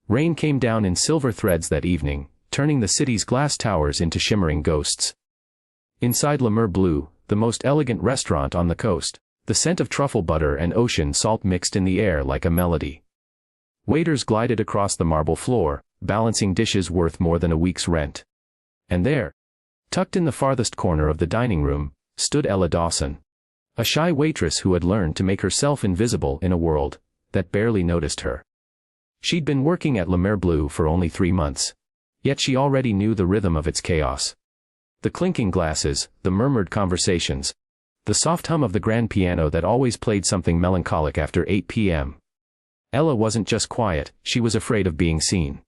Rain came down in silver threads that evening, turning the city's glass towers into shimmering ghosts. Inside Le Bleu, the most elegant restaurant on the coast, the scent of truffle butter and ocean salt mixed in the air like a melody. Waiters glided across the marble floor, balancing dishes worth more than a week's rent. And there, tucked in the farthest corner of the dining room, stood Ella Dawson. A shy waitress who had learned to make herself invisible in a world that barely noticed her. She'd been working at Le Bleu for only 3 months. Yet she already knew the rhythm of its chaos. The clinking glasses, the murmured conversations, the soft hum of the grand piano that always played something melancholic after 8 p.m. Ella wasn't just quiet, she was afraid of being seen.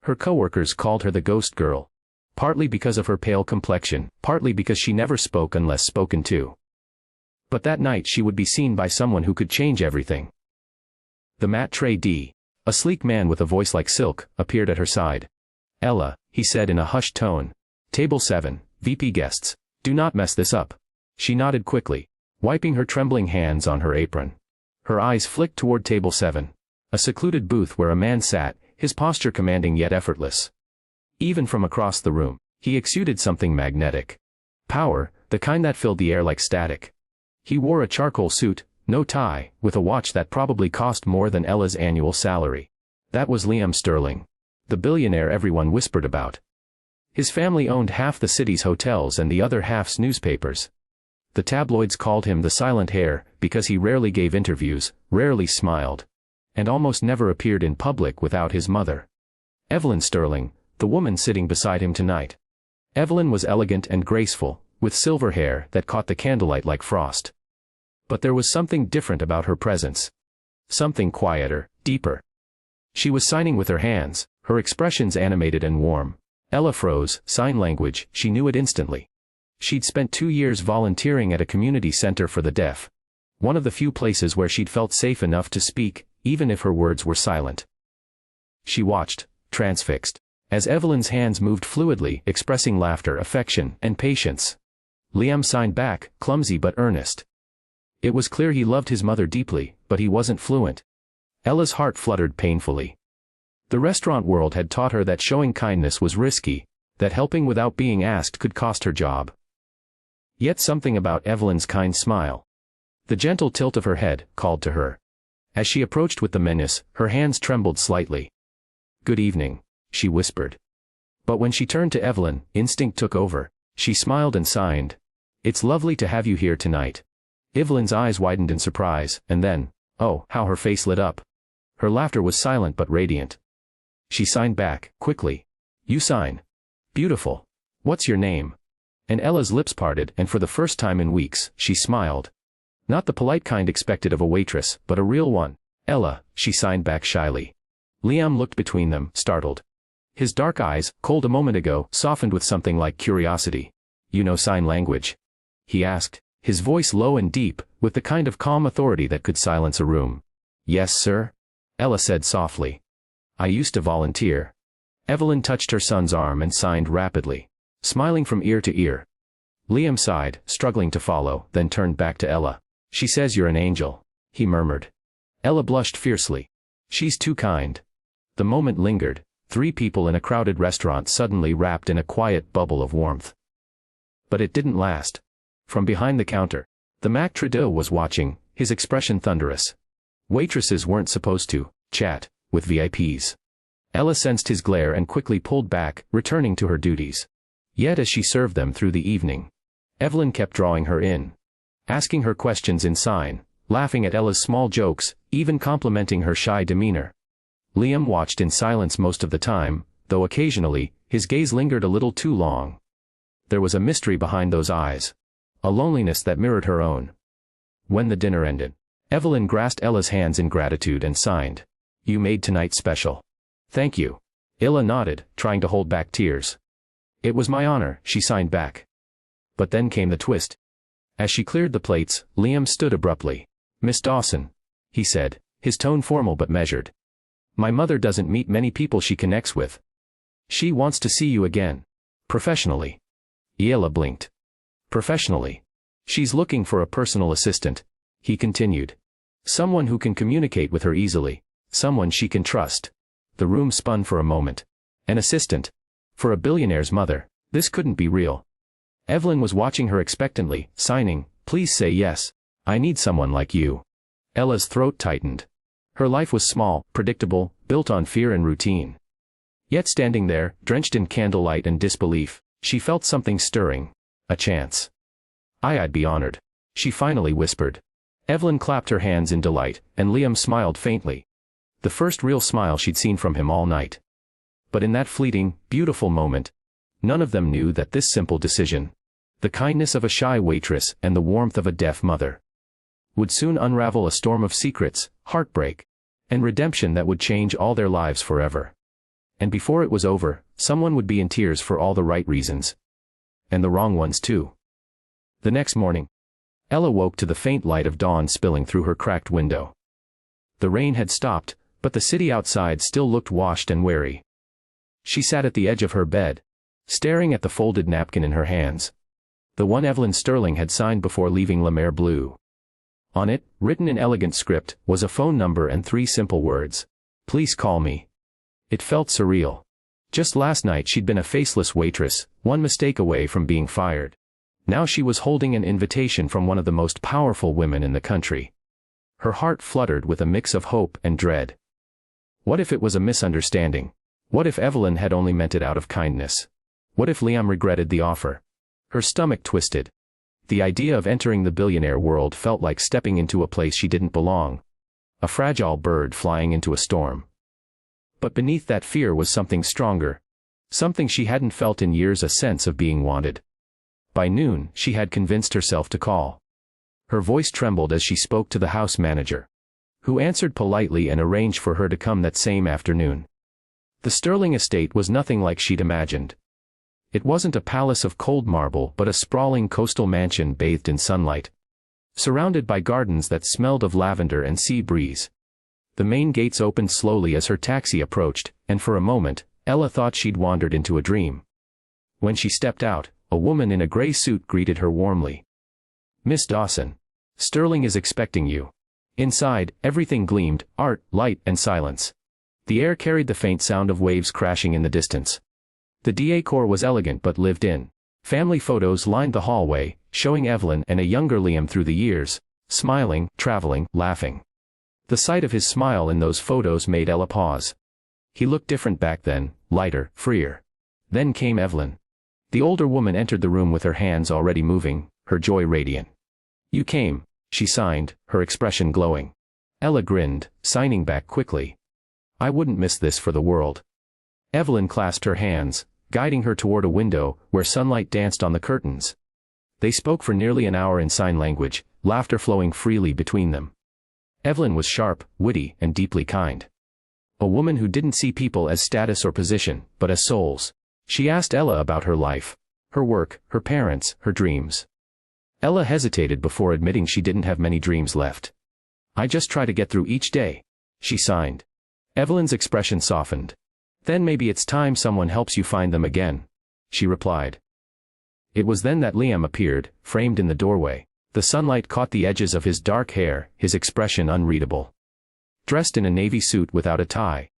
Her coworkers called her the ghost girl. Partly because of her pale complexion, partly because she never spoke unless spoken to. But that night she would be seen by someone who could change everything. The maitre d', a sleek man with a voice like silk, appeared at her side. "Ella," he said in a hushed tone. "Table 7, VP guests. Do not mess this up." She nodded quickly, wiping her trembling hands on her apron. Her eyes flicked toward table 7, a secluded booth where a man sat, his posture commanding yet effortless. Even from across the room, he exuded something magnetic. Power, the kind that filled the air like static. He wore a charcoal suit, no tie, with a watch that probably cost more than Ella's annual salary. That was Liam Sterling, the billionaire everyone whispered about. His family owned half the city's hotels and the other half's newspapers. The tabloids called him the Silent Heir because he rarely gave interviews, rarely smiled, and almost never appeared in public without his mother, Evelyn Sterling, the woman sitting beside him tonight. Evelyn was elegant and graceful, with silver hair that caught the candlelight like frost. But there was something different about her presence. Something quieter, deeper. She was signing with her hands, her expressions animated and warm. Ella froze. Sign language, she knew it instantly. She'd spent 2 years volunteering at a community center for the deaf. One of the few places where she'd felt safe enough to speak, even if her words were silent. She watched, transfixed, as Evelyn's hands moved fluidly, expressing laughter, affection, and patience. Liam signed back, clumsy but earnest. It was clear he loved his mother deeply, but he wasn't fluent. Ella's heart fluttered painfully. The restaurant world had taught her that showing kindness was risky, that helping without being asked could cost her job. Yet something about Evelyn's kind smile, the gentle tilt of her head, called to her. As she approached with the menace, her hands trembled slightly. "Good evening," she whispered. But when she turned to Evelyn, instinct took over. She smiled and signed. "It's lovely to have you here tonight." Evelyn's eyes widened in surprise, and then, oh, how her face lit up. Her laughter was silent but radiant. She signed back, quickly. "You sign. Beautiful. What's your name?" And Ella's lips parted, and for the first time in weeks, she smiled. Not the polite kind expected of a waitress, but a real one. "Ella," she signed back shyly. Liam looked between them, startled. His dark eyes, cold a moment ago, softened with something like curiosity. "You know sign language?" he asked, his voice low and deep, with the kind of calm authority that could silence a room. "Yes, sir," Ella said softly. "I used to volunteer." Evelyn touched her son's arm and signed rapidly, smiling from ear to ear. Liam sighed, struggling to follow, then turned back to Ella. "She says you're an angel," he murmured. Ella blushed fiercely. "She's too kind." The moment lingered, 3 people in a crowded restaurant suddenly wrapped in a quiet bubble of warmth. But it didn't last. From behind the counter, the maitre d' was watching, his expression thunderous. Waitresses weren't supposed to chat with VIPs. Ella sensed his glare and quickly pulled back, returning to her duties. Yet as she served them through the evening, Evelyn kept drawing her in, asking her questions in sign, laughing at Ella's small jokes, even complimenting her shy demeanor. Liam watched in silence most of the time, though occasionally, his gaze lingered a little too long. There was a mystery behind those eyes, a loneliness that mirrored her own. When the dinner ended, Evelyn grasped Ella's hands in gratitude and signed. "You made tonight special." "Thank you." Ella nodded, trying to hold back tears. "It was my honor," she signed back. But then came the twist. As she cleared the plates, Liam stood abruptly. "Miss Dawson," he said, his tone formal but measured. "My mother doesn't meet many people she connects with. She wants to see you again. Professionally." Ella blinked. "Professionally? She's looking for a personal assistant," he continued. "Someone who can communicate with her easily. Someone she can trust." The room spun for a moment. An assistant? For a billionaire's mother, this couldn't be real. Evelyn was watching her expectantly, signing, "Please say yes. I need someone like you." Ella's throat tightened. Her life was small, predictable, built on fear and routine. Yet standing there, drenched in candlelight and disbelief, she felt something stirring. A chance. I'd be honored. She finally whispered. Evelyn clapped her hands in delight, and Liam smiled faintly. The first real smile she'd seen from him all night. But in that fleeting, beautiful moment, none of them knew that this simple decision, the kindness of a shy waitress and the warmth of a deaf mother, would soon unravel a storm of secrets, heartbreak, and redemption that would change all their lives forever. And before it was over, someone would be in tears for all the right reasons. And the wrong ones too. The next morning, Ella woke to the faint light of dawn spilling through her cracked window. The rain had stopped, but the city outside still looked washed and weary. She sat at the edge of her bed, staring at the folded napkin in her hands. The one Evelyn Sterling had signed before leaving La Mer Bleu. On it, written in elegant script, was a phone number and 3 simple words. "Please call me." It felt surreal. Just last night she'd been a faceless waitress, one mistake away from being fired. Now she was holding an invitation from one of the most powerful women in the country. Her heart fluttered with a mix of hope and dread. What if it was a misunderstanding? What if Evelyn had only meant it out of kindness? What if Liam regretted the offer? Her stomach twisted. The idea of entering the billionaire world felt like stepping into a place she didn't belong. A fragile bird flying into a storm. But beneath that fear was something stronger. Something she hadn't felt in years, a sense of being wanted. By noon, she had convinced herself to call. Her voice trembled as she spoke to the house manager, who answered politely and arranged for her to come that same afternoon. The Sterling estate was nothing like she'd imagined. It wasn't a palace of cold marble but a sprawling coastal mansion bathed in sunlight, surrounded by gardens that smelled of lavender and sea breeze. The main gates opened slowly as her taxi approached, and for a moment, Ella thought she'd wandered into a dream. When she stepped out, a woman in a gray suit greeted her warmly. "Miss Dawson. Sterling is expecting you." Inside, everything gleamed, art, light, and silence. The air carried the faint sound of waves crashing in the distance. The decor was elegant but lived in. Family photos lined the hallway, showing Evelyn and a younger Liam through the years, smiling, traveling, laughing. The sight of his smile in those photos made Ella pause. He looked different back then, lighter, freer. Then came Evelyn. The older woman entered the room with her hands already moving, her joy radiant. "You came," she signed, her expression glowing. Ella grinned, signing back quickly. "I wouldn't miss this for the world." Evelyn clasped her hands, guiding her toward a window where sunlight danced on the curtains. They spoke for nearly an hour in sign language, laughter flowing freely between them. Evelyn was sharp, witty, and deeply kind. A woman who didn't see people as status or position, but as souls. She asked Ella about her life, her work, her parents, her dreams. Ella hesitated before admitting she didn't have many dreams left. "I just try to get through each day," she signed. Evelyn's expression softened. "Then maybe it's time someone helps you find them again," she replied. It was then that Liam appeared, framed in the doorway. The sunlight caught the edges of his dark hair, his expression unreadable. Dressed in a navy suit without a tie,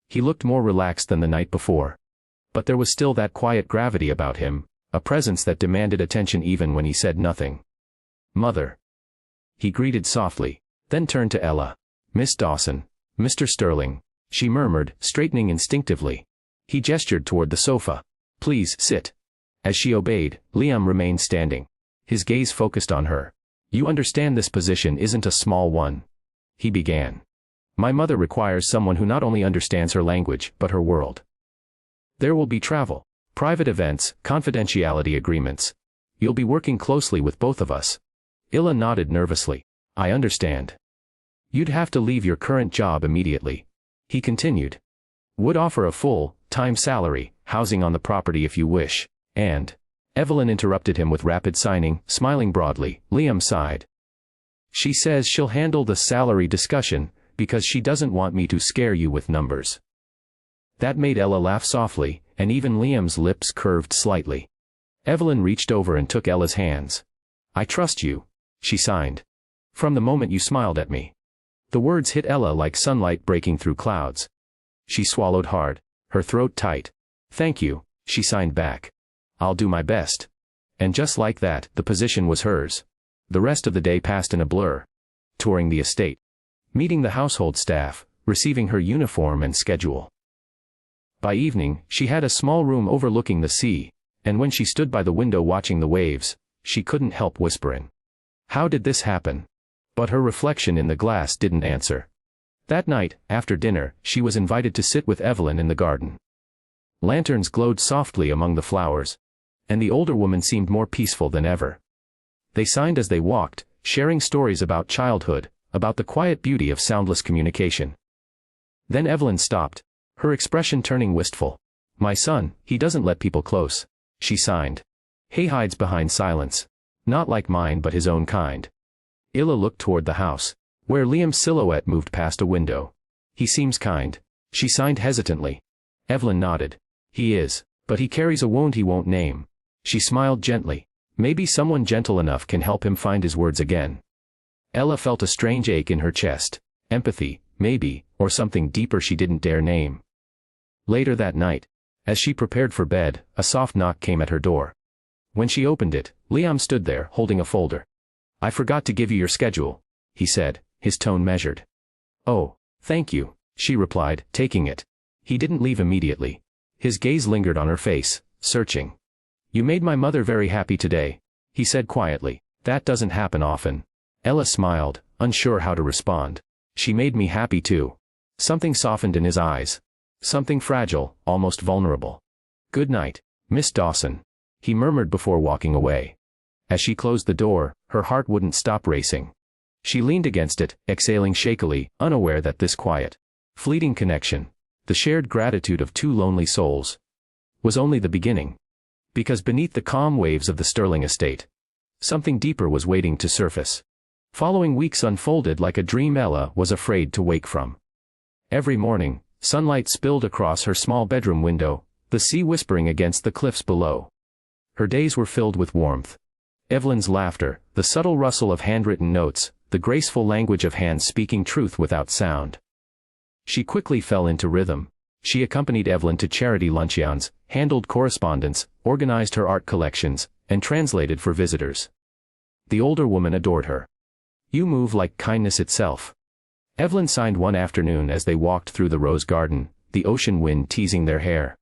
he looked more relaxed than the night before. But there was still that quiet gravity about him, a presence that demanded attention even when he said nothing. "Mother," he greeted softly, then turned to Ella. "Miss Dawson, Mr. Sterling," she murmured, straightening instinctively. He gestured toward the sofa. "Please, sit." As she obeyed, Liam remained standing, his gaze focused on her. "You understand this position isn't a small one," he began. "My mother requires someone who not only understands her language, but her world. There will be travel, private events, confidentiality agreements. You'll be working closely with both of us." Ella nodded nervously. "I understand. You'd have to leave your current job immediately," he continued. "Would offer a full-time salary, housing on the property if you wish, and—" Evelyn interrupted him with rapid signing, smiling broadly. Liam sighed. "She says she'll handle the salary discussion, because she doesn't want me to scare you with numbers." That made Ella laugh softly, and even Liam's lips curved slightly. Evelyn reached over and took Ella's hands. "I trust you," she signed. "From the moment you smiled at me." The words hit Ella like sunlight breaking through clouds. She swallowed hard, her throat tight. "Thank you," she signed back. "I'll do my best." And just like that, the position was hers. The rest of the day passed in a blur. Touring the estate. Meeting the household staff, receiving her uniform and schedule. By evening, she had a small room overlooking the sea, and when she stood by the window watching the waves, she couldn't help whispering, "How did this happen?" But her reflection in the glass didn't answer. That night, after dinner, she was invited to sit with Evelyn in the garden. Lanterns glowed softly among the flowers, and the older woman seemed more peaceful than ever. They signed as they walked, sharing stories about childhood, about the quiet beauty of soundless communication. Then Evelyn stopped, her expression turning wistful. "My son, he doesn't let people close," she signed. "He hides behind silence. Not like mine but his own kind." Illa looked toward the house, where Liam's silhouette moved past a window. "He seems kind," she signed hesitantly. Evelyn nodded. "He is, but he carries a wound he won't name." She smiled gently. "Maybe someone gentle enough can help him find his words again." Ella felt a strange ache in her chest. Empathy, maybe, or something deeper she didn't dare name. Later that night, as she prepared for bed, a soft knock came at her door. When she opened it, Liam stood there, holding a folder. "I forgot to give you your schedule," he said, his tone measured. "Oh, thank you," she replied, taking it. He didn't leave immediately. His gaze lingered on her face, searching. "You made my mother very happy today," he said quietly. "That doesn't happen often." Ella smiled, unsure how to respond. "She made me happy too." Something softened in his eyes. Something fragile, almost vulnerable. "Good night, Miss Dawson," he murmured before walking away. As she closed the door, her heart wouldn't stop racing. She leaned against it, exhaling shakily, unaware that this quiet, fleeting connection, the shared gratitude of two lonely souls, was only the beginning. Because beneath the calm waves of the Sterling estate, something deeper was waiting to surface. Following weeks unfolded like a dream Ella was afraid to wake from. Every morning, sunlight spilled across her small bedroom window, the sea whispering against the cliffs below. Her days were filled with warmth. Evelyn's laughter, the subtle rustle of handwritten notes, the graceful language of hands speaking truth without sound. She quickly fell into rhythm. She accompanied Evelyn to charity luncheons, handled correspondence, organized her art collections, and translated for visitors. The older woman adored her. "You move like kindness itself," Evelyn sighed one afternoon as they walked through the rose garden, the ocean wind teasing their hair.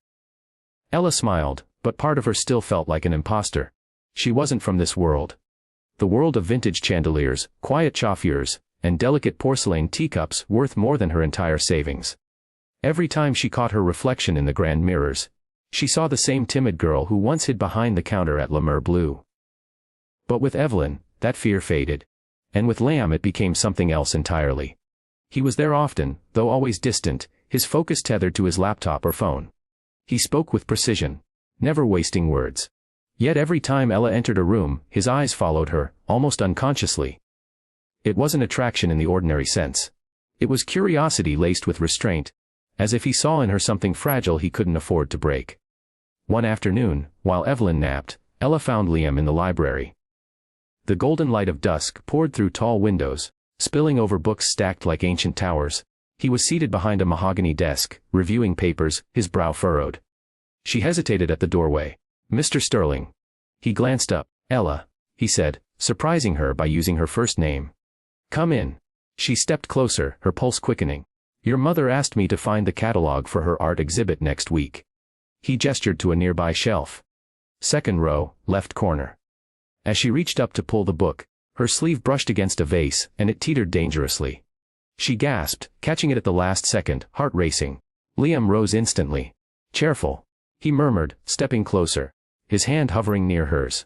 Ella smiled, but part of her still felt like an imposter. She wasn't from this world. The world of vintage chandeliers, quiet coiffures, and delicate porcelain teacups worth more than her entire savings. Every time she caught her reflection in the grand mirrors, she saw the same timid girl who once hid behind the counter at La Mer Bleu. But with Evelyn, that fear faded. And with Liam it became something else entirely. He was there often, though always distant, his focus tethered to his laptop or phone. He spoke with precision, never wasting words. Yet every time Ella entered a room, his eyes followed her, almost unconsciously. It wasn't attraction in the ordinary sense. It was curiosity laced with restraint, as if he saw in her something fragile he couldn't afford to break. One afternoon, while Evelyn napped, Ella found Liam in the library. The golden light of dusk poured through tall windows, spilling over books stacked like ancient towers. He was seated behind a mahogany desk, reviewing papers, his brow furrowed. She hesitated at the doorway. "Mr. Sterling." He glanced up. "Ella," he said, surprising her by using her first name. "Come in." She stepped closer, her pulse quickening. "Your mother asked me to find the catalog for her art exhibit next week." He gestured to a nearby shelf. "Second row, left corner." As she reached up to pull the book, her sleeve brushed against a vase, and it teetered dangerously. She gasped, catching it at the last second, heart racing. Liam rose instantly. "Careful," he murmured, stepping closer, his hand hovering near hers.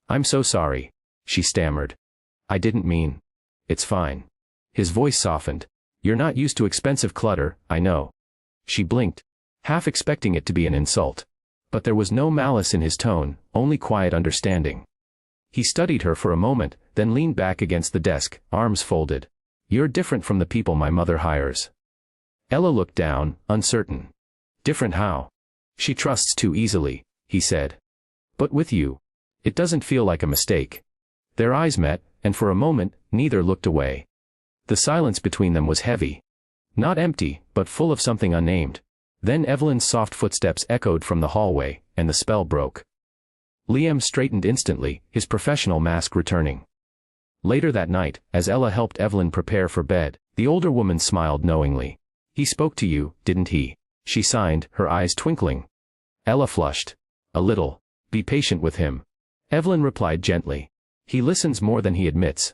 "I'm so sorry," she stammered. "I didn't mean." "It's fine." His voice softened. "You're not used to expensive clutter, I know." She blinked, half expecting it to be an insult. But there was no malice in his tone, only quiet understanding. He studied her for a moment, then leaned back against the desk, arms folded. "You're different from the people my mother hires." Ella looked down, uncertain. "Different how?" "She trusts too easily," he said. "But with you, it doesn't feel like a mistake." Their eyes met, and for a moment, neither looked away. The silence between them was heavy. Not empty, but full of something unnamed. Then Evelyn's soft footsteps echoed from the hallway, and the spell broke. Liam straightened instantly, his professional mask returning. Later that night, as Ella helped Evelyn prepare for bed, the older woman smiled knowingly. "He spoke to you, didn't he?" she signed, her eyes twinkling. Ella flushed. "A little. Be patient with him." Evelyn replied gently. "He listens more than he admits."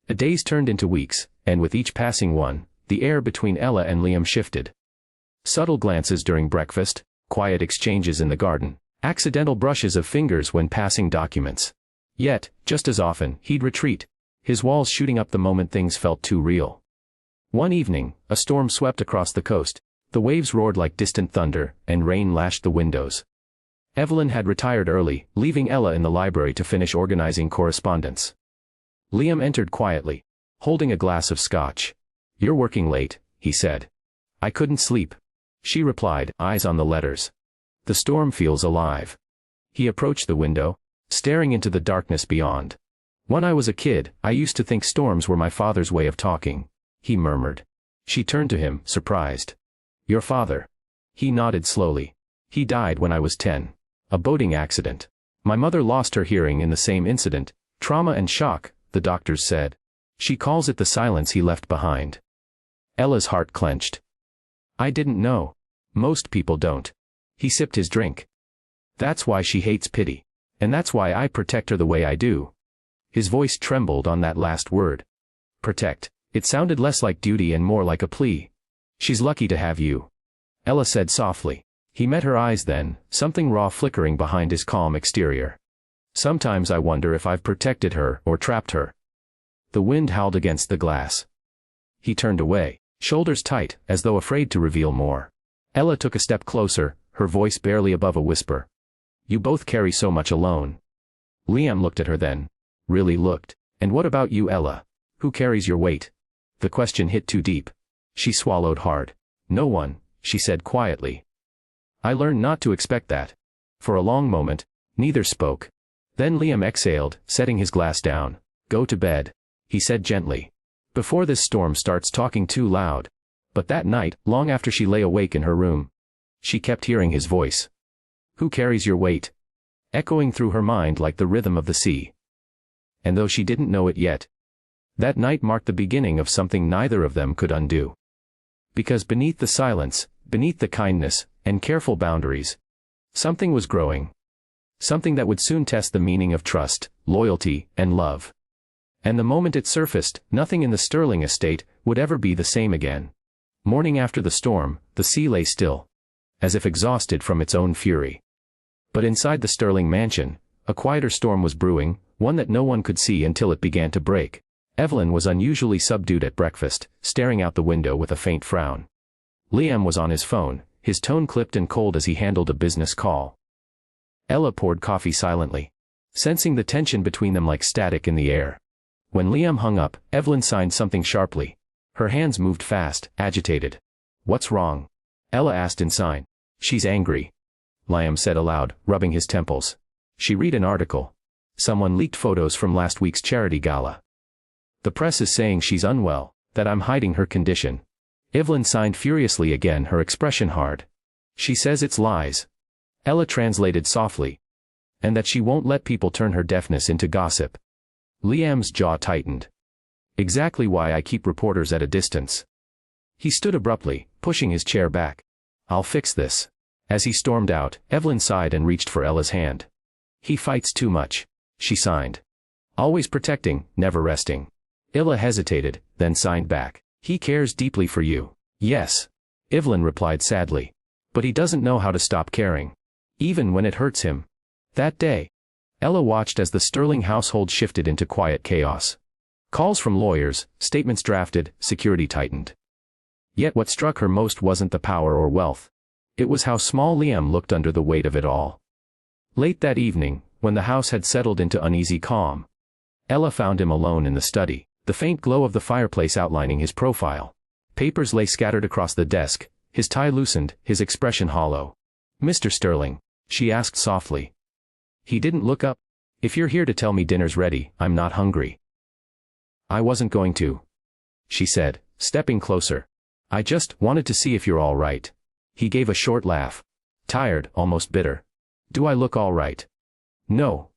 The days turned into weeks, and with each passing one, the air between Ella and Liam shifted. Subtle glances during breakfast, quiet exchanges in the garden, accidental brushes of fingers when passing documents. Yet, just as often, he'd retreat, his walls shooting up the moment things felt too real. One evening, a storm swept across the coast. The waves roared like distant thunder, and rain lashed the windows. Evelyn had retired early, leaving Ella in the library to finish organizing correspondence. Liam entered quietly, holding a glass of scotch. "You're working late," he said. "I couldn't sleep," she replied, eyes on the letters. "The storm feels alive." He approached the window, staring into the darkness beyond. "When I was a kid, I used to think storms were my father's way of talking," he murmured. She turned to him, surprised. "Your father?" He nodded slowly. "He died when I was 10. A boating accident. My mother lost her hearing in the same incident. Trauma and shock, the doctors said. She calls it the silence he left behind." Ella's heart clenched. "I didn't know. Most people don't." He sipped his drink. "That's why she hates pity. And that's why I protect her the way I do." His voice trembled on that last word. Protect. It sounded less like duty and more like a plea. "She's lucky to have you," Ella said softly. He met her eyes then, something raw flickering behind his calm exterior. "Sometimes I wonder if I've protected her or trapped her." The wind howled against the glass. He turned away, shoulders tight, as though afraid to reveal more. Ella took a step closer, her voice barely above a whisper. "You both carry so much alone." Liam looked at her then. Really looked. "And what about you, Ella? Who carries your weight?" The question hit too deep. She swallowed hard. "No one," she said quietly. I learned not to expect that. For a long moment, neither spoke. Then Liam exhaled, setting his glass down. "Go to bed," he said gently. "Before this storm starts talking too loud." But that night, long after she lay awake in her room, she kept hearing his voice. "Who carries your weight?" echoing through her mind like the rhythm of the sea. And though she didn't know it yet, that night marked the beginning of something neither of them could undo. Because beneath the silence, beneath the kindness, and careful boundaries, something was growing. Something that would soon test the meaning of trust, loyalty, and love. And the moment it surfaced, nothing in the Sterling estate would ever be the same again. Morning after the storm, the sea lay still, as if exhausted from its own fury. But inside the Sterling mansion, a quieter storm was brewing, one that no one could see until it began to break. Evelyn was unusually subdued at breakfast, staring out the window with a faint frown. Liam was on his phone, his tone clipped and cold as he handled a business call. Ella poured coffee silently, sensing the tension between them like static in the air. When Liam hung up, Evelyn signed something sharply. Her hands moved fast, agitated. "What's wrong?" Ella asked in sign. "She's angry," Liam said aloud, rubbing his temples. "She read an article. Someone leaked photos from last week's charity gala. The press is saying she's unwell, that I'm hiding her condition." Evelyn signed furiously again, her expression hard. "She says it's lies," Ella translated softly. "And that she won't let people turn her deafness into gossip." Liam's jaw tightened. "Exactly why I keep reporters at a distance." He stood abruptly, pushing his chair back. "I'll fix this." As he stormed out, Evelyn sighed and reached for Ella's hand. "He fights too much," she signed. "Always protecting, never resting." Ella hesitated, then signed back. "He cares deeply for you." "Yes," Evelyn replied sadly. "But he doesn't know how to stop caring. Even when it hurts him." That day, Ella watched as the Sterling household shifted into quiet chaos. Calls from lawyers, statements drafted, security tightened. Yet what struck her most wasn't the power or wealth. It was how small Liam looked under the weight of it all. Late that evening, when the house had settled into uneasy calm, Ella found him alone in the study, the faint glow of the fireplace outlining his profile. Papers lay scattered across the desk, his tie loosened, his expression hollow. "Mr. Sterling," she asked softly. He didn't look up. "If you're here to tell me dinner's ready, I'm not hungry." "I wasn't going to," she said, stepping closer. I just wanted to see if you're all right. He gave a short laugh. Tired, almost bitter. Do I look all right? No.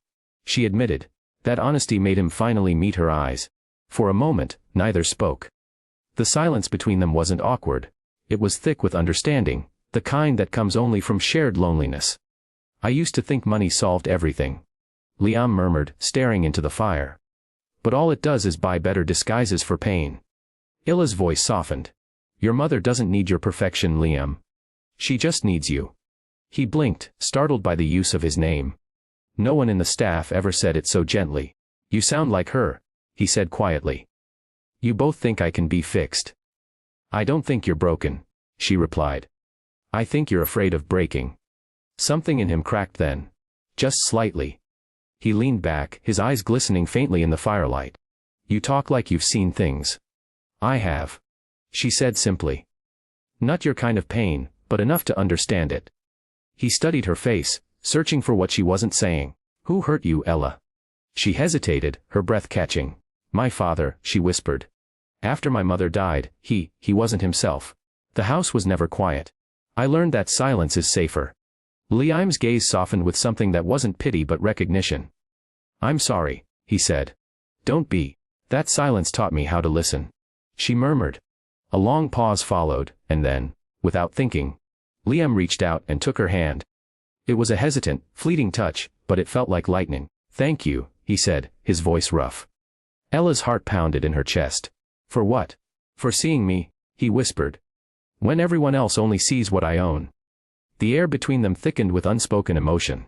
She admitted. That honesty made him finally meet her eyes. For a moment, neither spoke. The silence between them wasn't awkward. It was thick with understanding, the kind that comes only from shared loneliness. I used to think money solved everything. Liam murmured, staring into the fire. But all it does is buy better disguises for pain. Illa's voice softened. Your mother doesn't need your perfection, Liam. She just needs you. He blinked, startled by the use of his name. No one in the staff ever said it so gently. You sound like her, he said quietly. You both think I can be fixed. I don't think you're broken, she replied. I think you're afraid of breaking. Something in him cracked then. Just slightly. He leaned back, his eyes glistening faintly in the firelight. You talk like you've seen things. I have. She said simply. Not your kind of pain, but enough to understand it. He studied her face, searching for what she wasn't saying. Who hurt you, Ella? She hesitated, her breath catching. My father, she whispered. After my mother died, he wasn't himself. The house was never quiet. I learned that silence is safer. Liam's gaze softened with something that wasn't pity but recognition. I'm sorry, he said. Don't be. That silence taught me how to listen. She murmured. A long pause followed, and then, without thinking, Liam reached out and took her hand. It was a hesitant, fleeting touch, but it felt like lightning. Thank you, he said, his voice rough. Ella's heart pounded in her chest. For what? For seeing me, he whispered. When everyone else only sees what I own. The air between them thickened with unspoken emotion.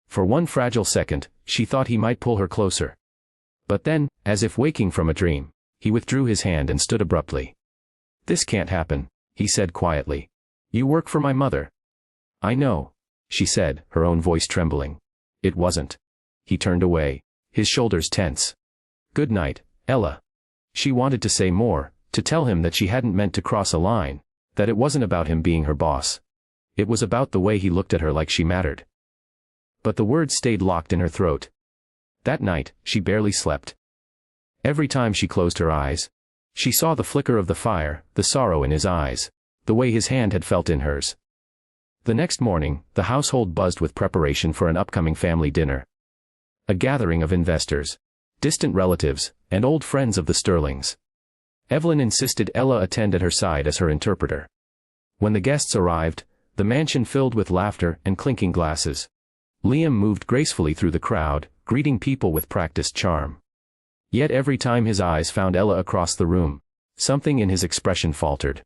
For one fragile second, she thought he might pull her closer. But then, as if waking from a dream, he withdrew his hand and stood abruptly. This can't happen, he said quietly. You work for my mother. I know, she said, her own voice trembling. It wasn't. He turned away, his shoulders tense. Good night, Ella. She wanted to say more, to tell him that she hadn't meant to cross a line, that it wasn't about him being her boss. It was about the way he looked at her like she mattered. But the words stayed locked in her throat. That night, she barely slept. Every time she closed her eyes, she saw the flicker of the fire, the sorrow in his eyes, the way his hand had felt in hers. The next morning, the household buzzed with preparation for an upcoming family dinner. A gathering of investors, distant relatives, and old friends of the Sterlings. Evelyn insisted Ella attend at her side as her interpreter. When the guests arrived, the mansion filled with laughter and clinking glasses. Liam moved gracefully through the crowd, greeting people with practiced charm. Yet every time his eyes found Ella across the room, something in his expression faltered.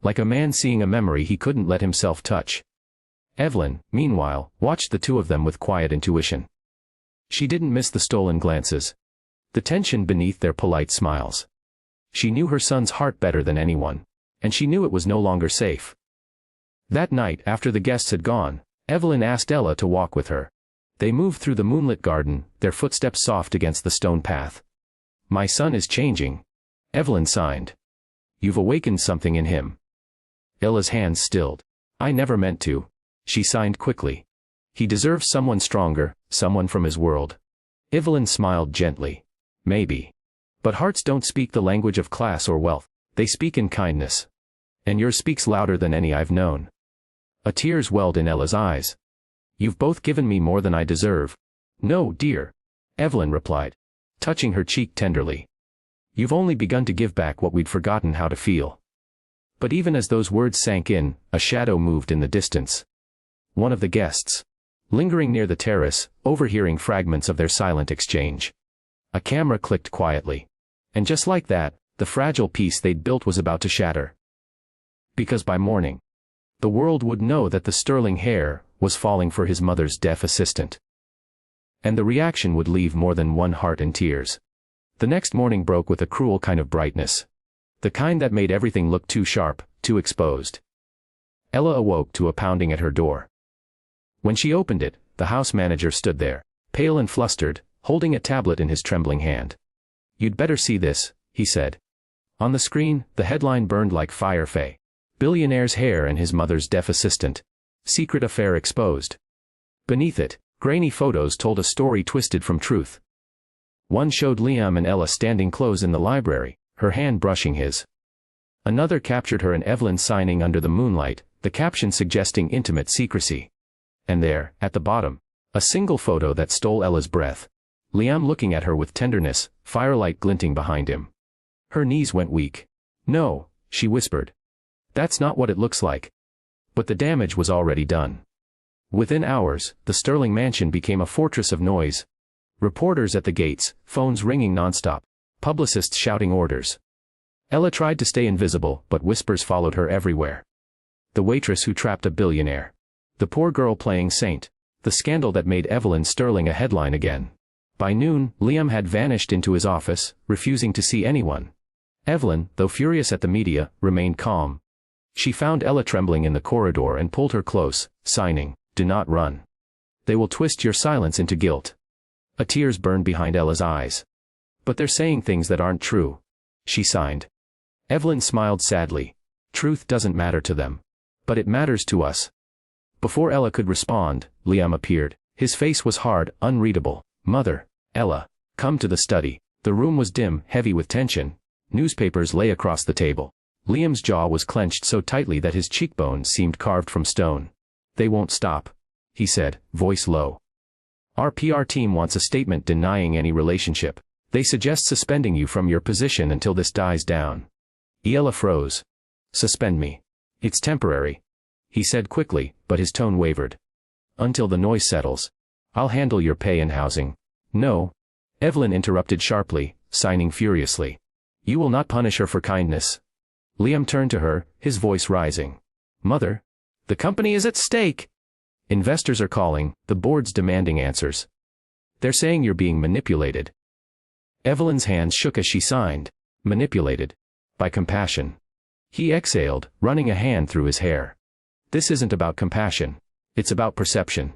Like a man seeing a memory he couldn't let himself touch. Evelyn, meanwhile, watched the two of them with quiet intuition. She didn't miss the stolen glances, the tension beneath their polite smiles. She knew her son's heart better than anyone, and she knew it was no longer safe. That night, after the guests had gone, Evelyn asked Ella to walk with her. They moved through the moonlit garden, their footsteps soft against the stone path. My son is changing, Evelyn signed. You've awakened something in him. Ella's hands stilled. I never meant to, she signed quickly. He deserves someone stronger, someone from his world. Evelyn smiled gently. Maybe. But hearts don't speak the language of class or wealth, they speak in kindness. And yours speaks louder than any I've known. A tears welled in Ella's eyes. You've both given me more than I deserve. No, dear, Evelyn replied, touching her cheek tenderly. You've only begun to give back what we'd forgotten how to feel. But even as those words sank in, a shadow moved in the distance. One of the guests, lingering near the terrace, overhearing fragments of their silent exchange. A camera clicked quietly. And just like that, the fragile piece they'd built was about to shatter. Because by morning, the world would know that the sterling heir was falling for his mother's deaf assistant. And the reaction would leave more than one heart in tears. The next morning broke with a cruel kind of brightness. The kind that made everything look too sharp, too exposed. Ella awoke to a pounding at her door. When she opened it, the house manager stood there, pale and flustered, holding a tablet in his trembling hand. You'd better see this, he said. On the screen, the headline burned like fire. Billionaire's heir and his mother's deaf assistant. Secret affair exposed. Beneath it, grainy photos told a story twisted from truth. One showed Liam and Ella standing close in the library, her hand brushing his. Another captured her and Evelyn signing under the moonlight, the caption suggesting intimate secrecy. And there, at the bottom, a single photo that stole Ella's breath. Liam looking at her with tenderness, firelight glinting behind him. Her knees went weak. "No," she whispered. "That's not what it looks like." But the damage was already done. Within hours, the Sterling mansion became a fortress of noise. Reporters at the gates, phones ringing nonstop, publicists shouting orders. Ella tried to stay invisible, but whispers followed her everywhere. The waitress who trapped a billionaire. The poor girl playing saint. The scandal that made Evelyn Sterling a headline again. By noon, Liam had vanished into his office, refusing to see anyone. Evelyn, though furious at the media, remained calm. She found Ella trembling in the corridor and pulled her close, signing, "Do not run. They will twist your silence into guilt." A tears burned behind Ella's eyes. "But they're saying things that aren't true," she signed. Evelyn smiled sadly. "Truth doesn't matter to them. But it matters to us." Before Ella could respond, Liam appeared. His face was hard, unreadable. "Mother." "Ella, come to the study." The room was dim, heavy with tension. Newspapers lay across the table. Liam's jaw was clenched so tightly that his cheekbones seemed carved from stone. "They won't stop," he said, voice low. "Our PR team wants a statement denying any relationship. They suggest suspending you from your position until this dies down." Ella froze. "Suspend me. It's temporary," he said quickly, but his tone wavered. "Until the noise settles. I'll handle your pay and housing." "No," Evelyn interrupted sharply, signing furiously. "You will not punish her for kindness." Liam turned to her, his voice rising. "Mother, the company is at stake. Investors are calling, the board's demanding answers. They're saying you're being manipulated." Evelyn's hands shook as she signed. "Manipulated. By compassion." He exhaled, running a hand through his hair. "This isn't about compassion. It's about perception."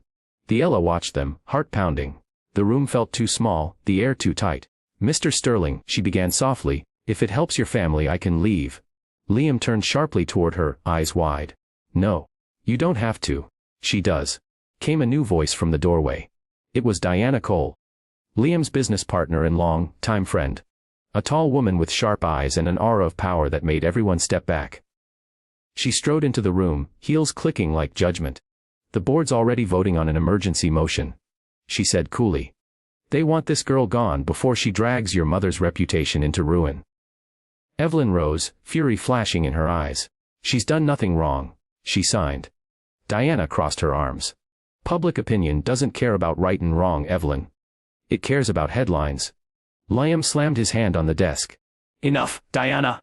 The Ella watched them, heart pounding. The room felt too small, the air too tight. "Mr. Sterling," she began softly, "if it helps your family I can leave." Liam turned sharply toward her, eyes wide. "No. You don't have to." "She does." Came a new voice from the doorway. It was Diana Cole, Liam's business partner and long-time friend. A tall woman with sharp eyes and an aura of power that made everyone step back. She strode into the room, heels clicking like judgment. "The board's already voting on an emergency motion," she said coolly. "They want this girl gone before she drags your mother's reputation into ruin." Evelyn rose, fury flashing in her eyes. "She's done nothing wrong," she signed. Diana crossed her arms. "Public opinion doesn't care about right and wrong, Evelyn. It cares about headlines." Liam slammed his hand on the desk. "Enough, Diana!"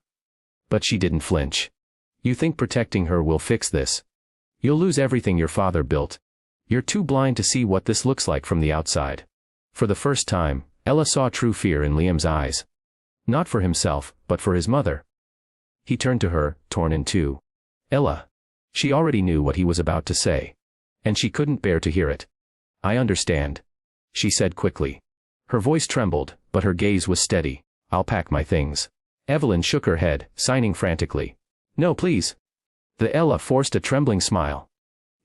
But she didn't flinch. "You think protecting her will fix this? You'll lose everything your father built. You're too blind to see what this looks like from the outside." For the first time, Ella saw true fear in Liam's eyes. Not for himself, but for his mother. He turned to her, torn in two. "Ella." She already knew what he was about to say. And she couldn't bear to hear it. "I understand," she said quickly. Her voice trembled, but her gaze was steady. "I'll pack my things." Evelyn shook her head, signing frantically. "No, please." The Ella forced a trembling smile.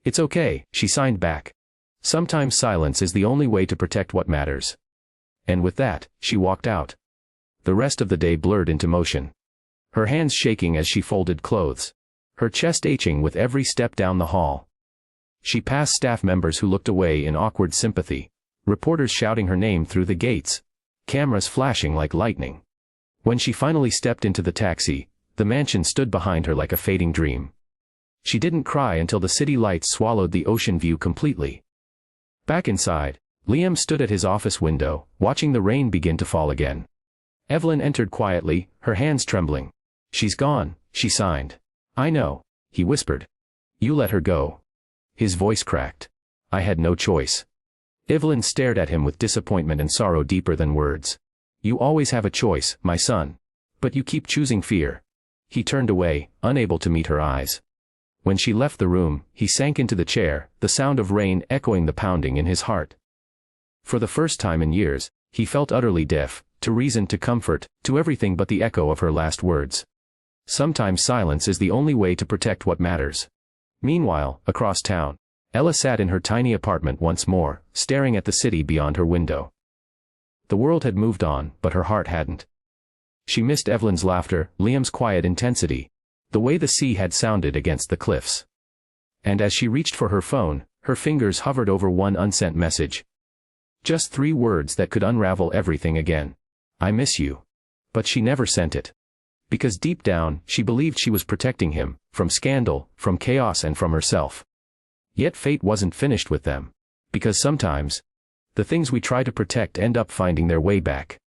"It's okay," she signed back. "Sometimes silence is the only way to protect what matters." And with that, she walked out. The rest of the day blurred into motion. Her hands shaking as she folded clothes. Her chest aching with every step down the hall. She passed staff members who looked away in awkward sympathy. Reporters shouting her name through the gates. Cameras flashing like lightning. When she finally stepped into the taxi, the mansion stood behind her like a fading dream. She didn't cry until the city lights swallowed the ocean view completely. Back inside, Liam stood at his office window, watching the rain begin to fall again. Evelyn entered quietly, her hands trembling. "She's gone," she signed. "I know," he whispered. "You let her go." His voice cracked. "I had no choice." Evelyn stared at him with disappointment and sorrow deeper than words. "You always have a choice, my son. But you keep choosing fear." He turned away, unable to meet her eyes. When she left the room, he sank into the chair, the sound of rain echoing the pounding in his heart. For the first time in years, he felt utterly deaf, to reason, to comfort, to everything but the echo of her last words. Sometimes silence is the only way to protect what matters. Meanwhile, across town, Ella sat in her tiny apartment once more, staring at the city beyond her window. The world had moved on, but her heart hadn't. She missed Evelyn's laughter, Liam's quiet intensity. The way the sea had sounded against the cliffs. And as she reached for her phone, her fingers hovered over one unsent message. Just 3 words that could unravel everything again. I miss you. But she never sent it. Because deep down, she believed she was protecting him, from scandal, from chaos and from herself. Yet fate wasn't finished with them. Because sometimes, the things we try to protect end up finding their way back.